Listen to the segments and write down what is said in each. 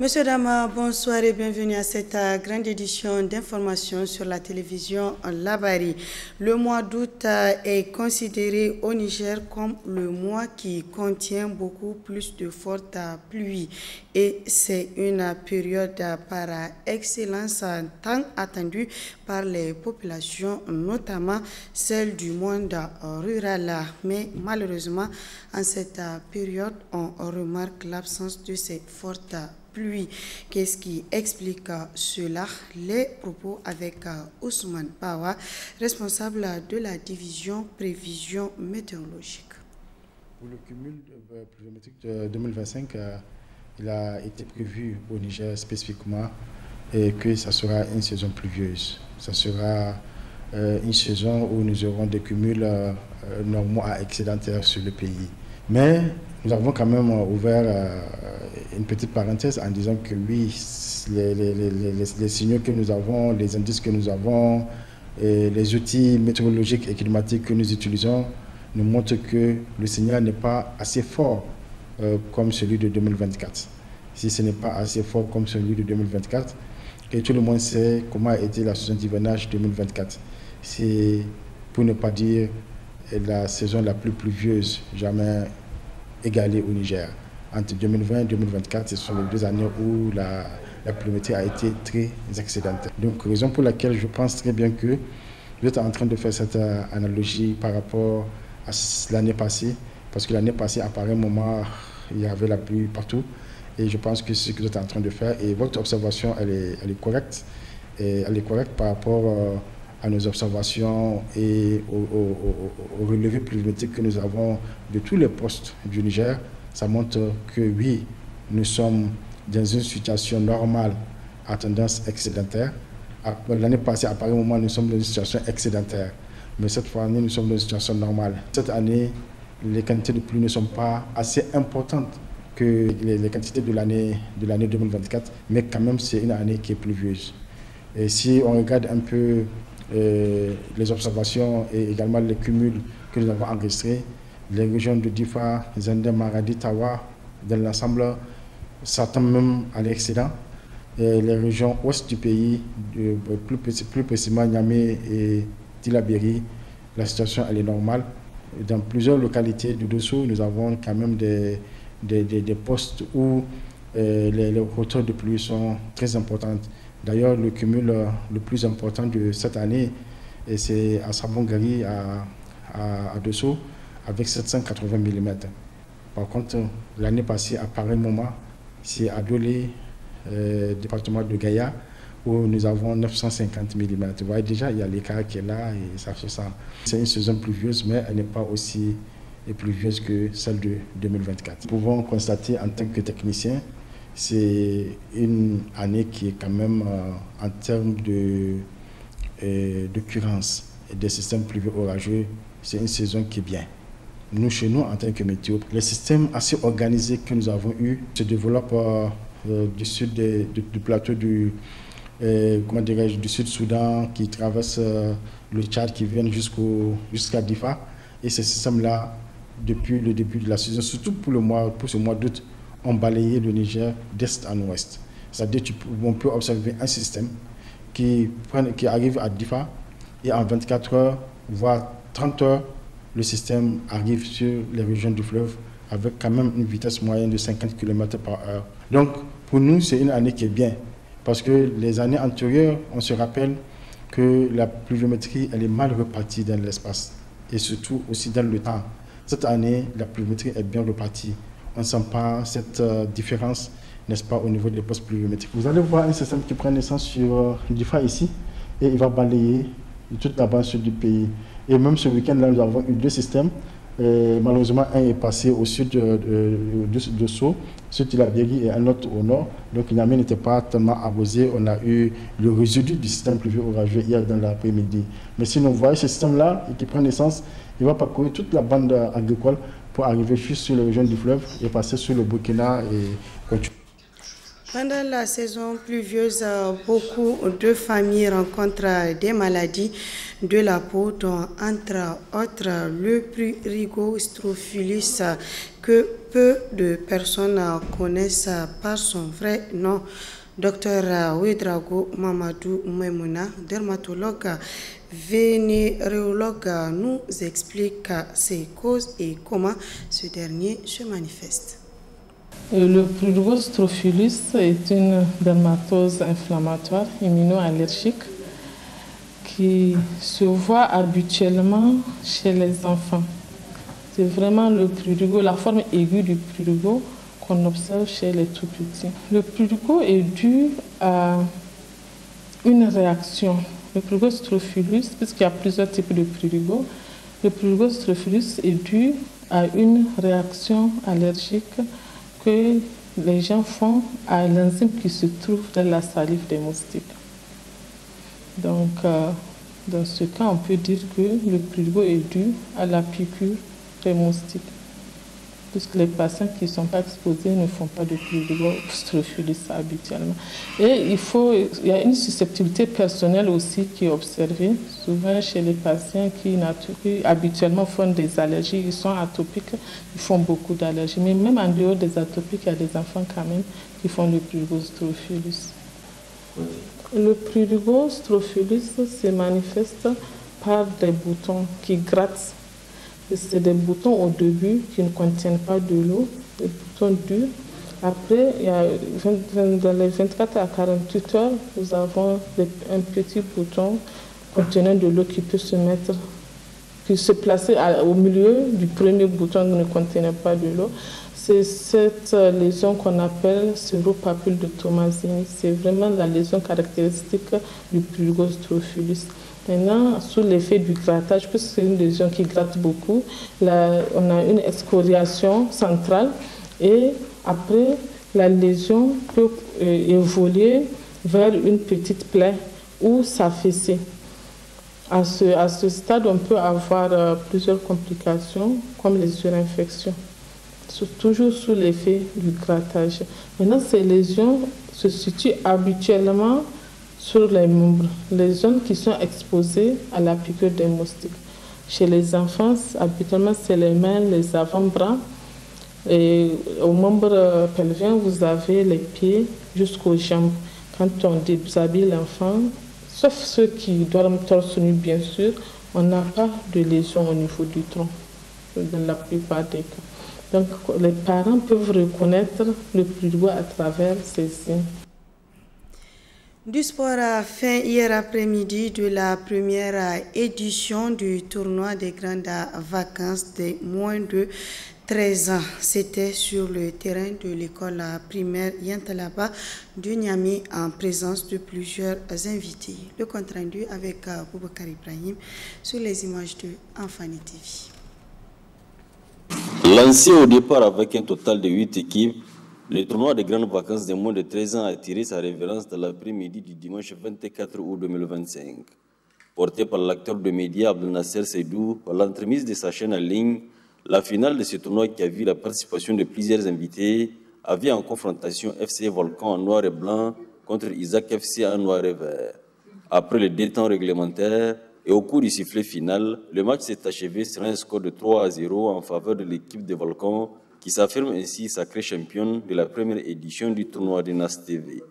Monsieur Dama, bonsoir et bienvenue à cette grande édition d'information sur la télévision Labari. Le mois d'août est considéré au Niger comme le mois qui contient beaucoup plus de fortes pluies et c'est une période par excellence tant attendue par les populations, notamment celles du monde rural. Mais malheureusement, en cette période, on remarque l'absence de ces fortes pluie. Qu'est-ce qui explique cela? Les propos avec Ousmane Bawa, responsable de la division prévision météorologique. Pour le cumul pluviométrique de 2025, il a été prévu au Niger spécifiquement et que ça sera une saison pluvieuse. Ça sera une saison où nous aurons des cumuls normaux à excédentaires sur le pays. Mais nous avons quand même ouvert une petite parenthèse en disant que oui, les signaux que nous avons, les indices que nous avons, et les outils météorologiques et climatiques que nous utilisons nous montrent que le signal n'est pas assez fort comme celui de 2024. Si ce n'est pas assez fort comme celui de 2024, et tout le monde sait comment a été la saison d'hivernage 2024. C'est, pour ne pas dire, la saison la plus pluvieuse jamais égalée au Niger. Entre 2020 et 2024, ce sont les 2 années où la pluviométrie a été très excédentaire. Donc, raison pour laquelle je pense très bien que vous êtes en train de faire cette analogie par rapport à l'année passée, parce que l'année passée, à pareil moment, il y avait la pluie partout. Et je pense que c'est ce que vous êtes en train de faire. Et votre observation, elle est correcte. Et elle est correcte par rapport à nos observations et au relevé pluviométrique que nous avons de tous les postes du Niger. Ça montre que oui, nous sommes dans une situation normale à tendance excédentaire. L'année passée, à pareil moment, nous sommes dans une situation excédentaire. Mais cette fois, nous sommes dans une situation normale. Cette année, les quantités de pluie ne sont pas assez importantes que les quantités de l'année 2024, mais quand même, c'est une année qui est pluvieuse. Et si on regarde un peu les observations et également les cumuls que nous avons enregistrés, les régions de Difa, Zender, Maradi, Tawa, dans l'ensemble, s'attendent même à l'excédent. Les régions ouest du pays, plus précisément Niamey et Tillabéri, la situation elle est normale. Dans plusieurs localités du dessous, nous avons quand même des postes où les hauteurs de pluie sont très importantes. D'ailleurs, le cumul le plus important de cette année, c'est à Sabongari, à Dosso, avec 780 mm. Par contre, l'année passée, à pareil moment, c'est à Dolé, département de Gaïa, où nous avons 950 mm. Vous voyez déjà, il y a l'écart qui est là et ça se sent. C'est une saison pluvieuse, mais elle n'est pas aussi pluvieuse que celle de 2024. Nous pouvons constater en tant que technicien, c'est une année qui est quand même, en termes d'occurrence et des systèmes pluvieux orageux, c'est une saison qui est bien. Nous, chez nous, en tant que météo, les systèmes assez organisés que nous avons eus se développent du sud du plateau du Sud-Soudan, qui traverse le Tchad, qui viennent jusqu'à Difa. Et ces systèmes-là, depuis le début de la saison, surtout pour ce mois d'août, ont balayé le Niger d'est en ouest. C'est-à-dire qu'on peut observer un système qui arrive à Difa et en 24 heures, voire 30 heures, le système arrive sur les régions du fleuve avec quand même une vitesse moyenne de 50 km par heure. Donc, pour nous, c'est une année qui est bien. Parce que les années antérieures, on se rappelle que la pluviométrie, elle est mal repartie dans l'espace et surtout aussi dans le temps. Cette année, la pluviométrie est bien repartie. On ne sent pas cette différence, n'est-ce pas, au niveau des postes pluviométriques. Vous allez voir un système qui prend naissance sur Difa ici et il va balayer toute la bande sud du pays. Et même ce week-end-là, nous avons eu 2 systèmes. Malheureusement, un est passé au sud de Sceaux, sud de la Béry, et un autre au nord. Donc, Niamey n'était pas tellement arrosé. On a eu le résidu du système pluvieux orageux hier dans l'après-midi. Mais sinon, vous voyez ce système-là qui prend naissance, il va parcourir toute la bande agricole pour arriver juste sur les régions du fleuve et passer sur le Burkina et continuer. Pendant la saison pluvieuse, beaucoup de familles rencontrent des maladies de la peau, dont entre autres le prurigo strophilis, que peu de personnes connaissent par son vrai nom. Dr Ouedraogo Mamadou Maimouna, dermatologue vénéréologue, nous explique ses causes et comment ce dernier se manifeste. Le prurigo strophilis est une dermatose inflammatoire immunoallergique qui se voit habituellement chez les enfants. C'est vraiment le prurigo, la forme aiguë du prurigo qu'on observe chez les tout petits. Le prurigo est dû à une réaction. Le prurigo strophilis, puisqu'il y a plusieurs types de prurigo, le prurigo strophilis est dû à une réaction allergique que les gens font à l'enzyme qui se trouve dans la salive des moustiques. Donc, dans ce cas, on peut dire que le prurigo est dû à la piqûre des moustiques. Puisque les patients qui ne sont pas exposés ne font pas de prurigo strophilis habituellement. Et il y a une susceptibilité personnelle aussi qui est observée. Souvent chez les patients qui habituellement font des allergies, ils sont atopiques, ils font beaucoup d'allergies. Mais même en dehors des atopiques, il y a des enfants quand même qui font le prurigo strophilis. Le prurigo strophilis se manifeste par des boutons qui grattent. C'est des boutons au début qui ne contiennent pas de l'eau, des boutons durs. Après, dans les 24 à 48 heures, nous avons un petit bouton contenant de l'eau qui peut se placer au milieu du premier bouton qui ne contenait pas de l'eau. C'est cette lésion qu'on appelle séropapule de Tommasini. C'est vraiment la lésion caractéristique du prurigo strophilis. Maintenant, sous l'effet du grattage, puisque c'est une lésion qui gratte beaucoup, là, on a une excoriation centrale et après, la lésion peut évoluer vers une petite plaie ou s'affaisser. À ce stade, on peut avoir plusieurs complications comme les surinfections, toujours sous l'effet du grattage. Maintenant, ces lésions se situent habituellement sur les membres, les zones qui sont exposées à la piqûre des moustiques. Chez les enfants, habituellement, c'est les mains, les avant-bras. Et aux membres pelviens, vous avez les pieds jusqu'aux jambes. Quand on déshabille l'enfant, sauf ceux qui dorment torse nu, bien sûr, on n'a pas de lésion au niveau du tronc, dans la plupart des cas. Donc, les parents peuvent reconnaître le prurigo à travers ces signes. Du sport à fin hier après-midi de la première édition du tournoi des grandes vacances des moins de 13 ans. C'était sur le terrain de l'école primaire Yantalaba de Niamey en présence de plusieurs invités. Le compte rendu avec Boubacar Ibrahim sur les images de Enfani TV. Lancé au départ avec un total de 8 équipes, le tournoi des grandes vacances des moins de 13 ans a tiré sa révérence dans l'après-midi du dimanche 24 août 2025. Porté par l'acteur de médias Abdel Nasser Seydou, par l'entremise de sa chaîne en ligne, la finale de ce tournoi qui a vu la participation de plusieurs invités avait en confrontation FC Volcan en noir et blanc contre Isaac FC en noir et vert. Après le 2 temps réglementaire et au cours du sifflet final, le match s'est achevé sur un score de 3-0 en faveur de l'équipe de Volcan, qui s'affirme ainsi sacrée championne de la première édition du tournoi de NAS TV.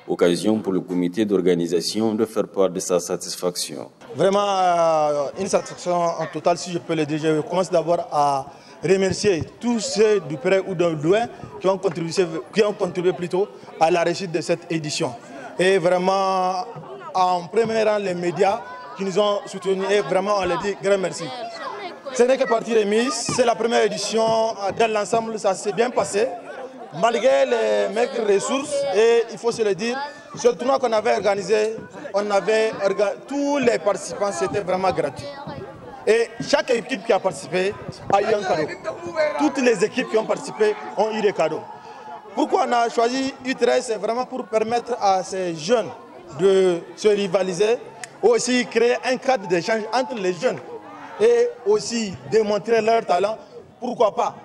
Occasion pour le comité d'organisation de faire part de sa satisfaction. Vraiment une satisfaction en total, si je peux le dire. Je commence d'abord à remercier tous ceux du près ou de loin qui ont contribué plutôt à la réussite de cette édition. Et vraiment, en premier rang, les médias qui nous ont soutenus. Et vraiment, on leur dit grand merci. Ce n'est que partie remise. C'est la première édition. Dans l'ensemble, ça s'est bien passé. Malgré les maigres ressources, et il faut se le dire, ce tournoi qu'on avait organisé, tous les participants, c'était vraiment gratuit. Et chaque équipe qui a participé a eu un cadeau. Toutes les équipes qui ont participé ont eu des cadeaux. Pourquoi on a choisi U13? C'est vraiment pour permettre à ces jeunes de se rivaliser aussi créer un cadre d'échange entre les jeunes et aussi démontrer leur talent. Pourquoi pas?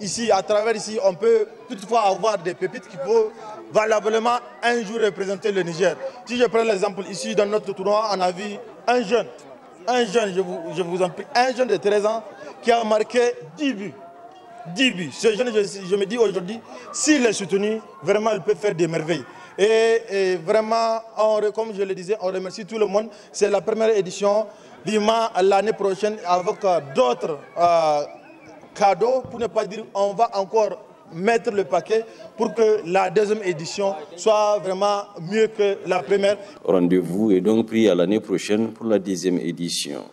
Ici, à travers ici, on peut toutefois avoir des pépites qui peuvent valablement un jour représenter le Niger. Si je prends l'exemple ici, dans notre tournoi, on a vu un jeune, je vous en prie, un jeune de 13 ans qui a marqué 10 buts. 10 buts. Ce jeune, je me dis aujourd'hui, s'il est soutenu, vraiment, il peut faire des merveilles. Et vraiment, comme je le disais, on remercie tout le monde. C'est la première édition. Vivement l'année prochaine avec d'autres cadeaux, pour ne pas dire on va encore mettre le paquet pour que la deuxième édition soit vraiment mieux que la première. Rendez-vous est donc pris à l'année prochaine pour la deuxième édition.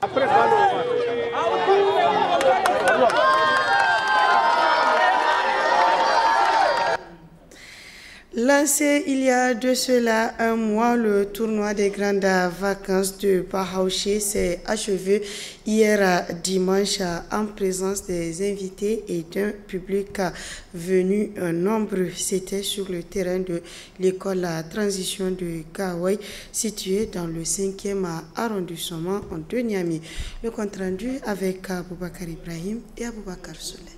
Lancé il y a de cela un mois, le tournoi des grandes vacances de Bahaouché s'est achevé hier dimanche en présence des invités et d'un public venu nombreux. C'était sur le terrain de l'école Transition de Gawai, située dans le 5e arrondissement de Niamey. Le compte rendu avec Aboubakar Ibrahim et Aboubakar Souley.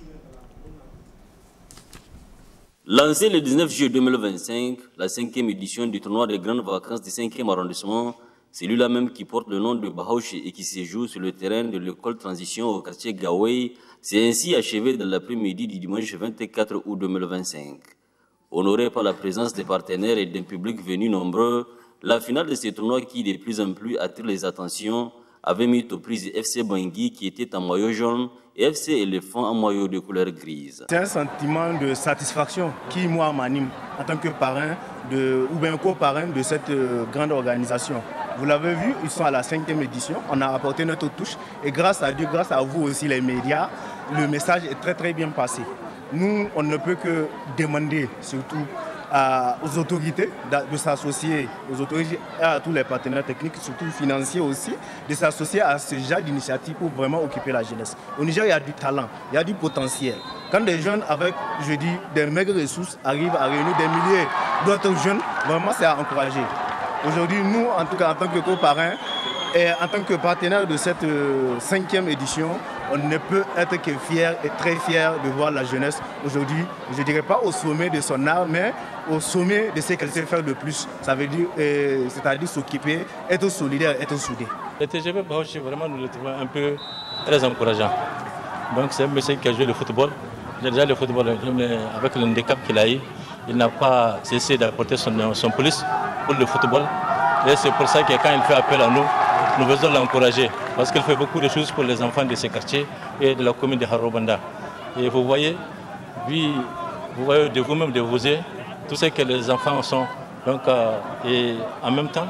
Lancé le 19 juillet 2025, la 5e édition du tournoi des grandes vacances du 5e arrondissement, celui-là même qui porte le nom de Bahaouché et qui se joue sur le terrain de l'école Transition au quartier Gawai, s'est ainsi achevé dans l'après-midi du dimanche 24 août 2025. Honoré par la présence des partenaires et d'un public venu nombreux, la finale de ce tournoi qui de plus en plus attire les attentions avait mis aux prises FC Bangui qui était en maillot jaune et FC Éléphant en maillot de couleur grise. C'est un sentiment de satisfaction qui, moi, m'anime en tant que parrain ou bien co-parrain de cette grande organisation. Vous l'avez vu, ils sont à la 5e édition, on a apporté notre touche et grâce à Dieu, grâce à vous aussi les médias, le message est très très bien passé. Nous, on ne peut que demander surtout aux autorités de s'associer, aux autorités et à tous les partenaires techniques, surtout financiers aussi, de s'associer à ce genre d'initiative pour vraiment occuper la jeunesse. Au Niger, il y a du talent, il y a du potentiel. Quand des jeunes avec, je dis, des maigres ressources arrivent à réunir des milliers d'autres jeunes, vraiment c'est à encourager. Aujourd'hui, nous, en tout cas en tant que co-parrain et en tant que partenaire de cette 5e édition, on ne peut être que fier et très fier de voir la jeunesse aujourd'hui, je ne dirais pas au sommet de son art, mais au sommet de ce qu'elle sait faire de plus. Ça veut dire, c'est-à-dire s'occuper, être solidaire, être soudé. Le TGV Bahaouché, vraiment, nous le trouvons un peu très encourageant. Donc c'est un monsieur qui a joué le football. Déjà le football, avec le handicap qu'il a eu, il n'a pas cessé d'apporter son plus pour le football. Et c'est pour ça que quand il fait appel à nous, nous devons l'encourager parce qu'il fait beaucoup de choses pour les enfants de ces quartiers et de la commune de Harobanda. Et vous voyez de vous-même, de vous aider, tout ce que les enfants sont. Donc, et en même temps,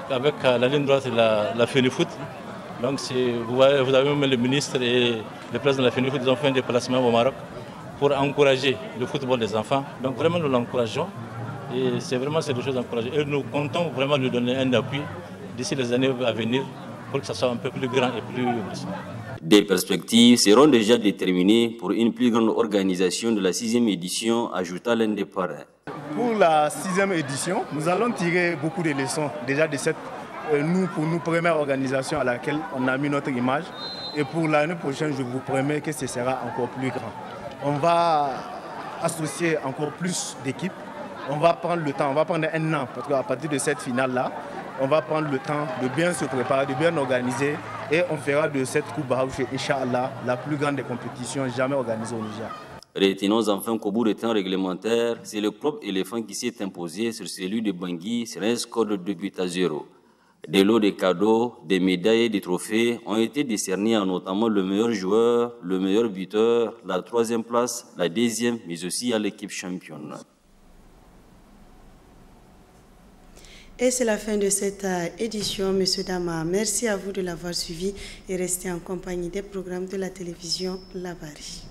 avec la ligne droite de la FENIFOOT, donc vous avez même le ministre et le président de la FENIFOOT, ils ont fait un déplacement au Maroc pour encourager le football des enfants. Donc vraiment, nous l'encourageons. Et c'est vraiment des choses encourageantes. Et nous comptons vraiment lui donner un appui d'ici les années à venir pour que ça soit un peu plus grand et plus... Des perspectives seront déjà déterminées pour une plus grande organisation de la 6e édition, ajouta l'un des parrains. Pour la 6e édition, nous allons tirer beaucoup de leçons déjà de cette pour nous première organisation à laquelle on a mis notre image. Et pour l'année prochaine, je vous promets que ce sera encore plus grand. On va associer encore plus d'équipes. On va prendre le temps, on va prendre un an, parce qu'à partir de cette finale-là, on va prendre le temps de bien se préparer, de bien organiser et on fera de cette Coupe Bahaouché, Inch'Allah, la plus grande des compétitions jamais organisée au Niger. Retenons enfin qu'au bout du temps réglementaire, c'est le club éléphant qui s'est imposé sur celui de Bangui sur un score de 2-0. Des lots de cadeaux, des médailles et des trophées ont été décernés à notamment le meilleur joueur, le meilleur buteur, la 3e place, la 2e, mais aussi à l'équipe championne. Et c'est la fin de cette édition, Monsieur Dama. Merci à vous de l'avoir suivi et restez en compagnie des programmes de la télévision Labari.